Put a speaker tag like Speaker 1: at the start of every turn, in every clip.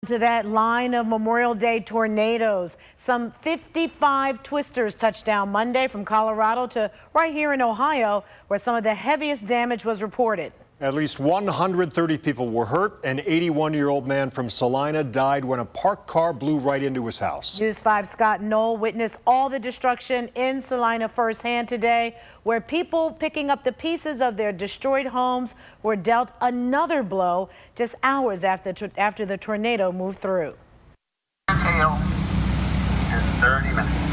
Speaker 1: To that line of Memorial Day tornadoes. Some 55 twisters touched down Monday from Colorado to right here in Ohio, where some of the heaviest damage was reported.
Speaker 2: At least 130 people were hurt. An 81-year-old man from Celina died when a parked car blew right into his house.
Speaker 1: News 5's Scott Knoll witnessed all the destruction in Celina firsthand today, where people picking up the pieces of their destroyed homes were dealt another blow just hours after the tornado moved through.
Speaker 3: Hail in 30 minutes.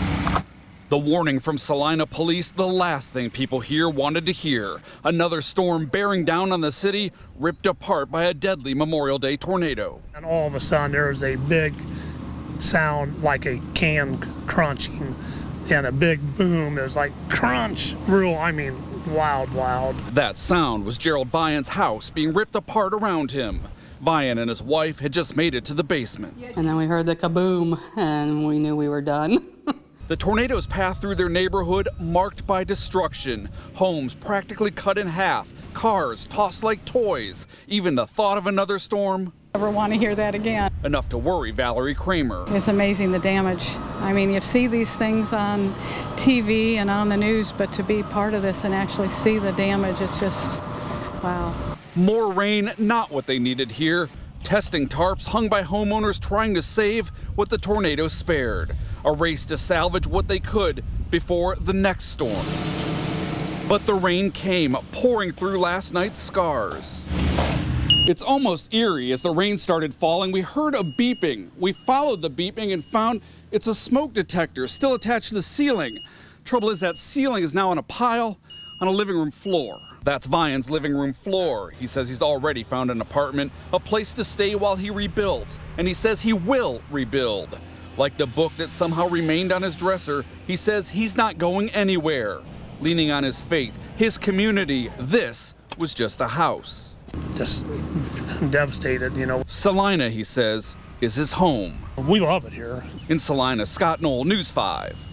Speaker 4: The warning from Celina police, the last thing people here wanted to hear. Another storm bearing down on the city, ripped apart by a deadly Memorial Day tornado.
Speaker 5: And all of a sudden there was a big sound like a can crunching and a big boom. It was like crunch, loud.
Speaker 4: That sound was Gerald Vian's house being ripped apart around him. Vian and his wife had just made it to the basement.
Speaker 6: And then we heard the kaboom and we knew we were done.
Speaker 4: The tornado's path through their neighborhood marked by destruction. Homes practically cut in half, cars tossed like toys. Even the thought of another storm.
Speaker 7: Never want to hear that again.
Speaker 4: Enough to worry Valerie Kramer.
Speaker 7: It's amazing the damage. I mean, you see these things on TV and on the news, but to be part of this and actually see the damage, it's just, wow.
Speaker 4: More rain, not what they needed here. Testing tarps hung by homeowners trying to save what the tornado spared. A race to salvage what they could before the next storm. But the rain came, pouring through last night's scars. It's almost eerie. As the rain started falling, we heard a beeping. We followed the beeping and found it's a smoke detector still attached to the ceiling. Trouble is that ceiling is now on a pile on a living room floor. That's Vian's living room floor. He says he's already found an apartment, a place to stay while he rebuilds. And he says he will rebuild. Like the book that somehow remained on his dresser, he says he's not going anywhere. Leaning on his faith, his community, this was just a house.
Speaker 5: Just devastated,
Speaker 4: Celina, he says, is his home.
Speaker 5: We love it here.
Speaker 4: In Celina, Scott Knoll, News 5.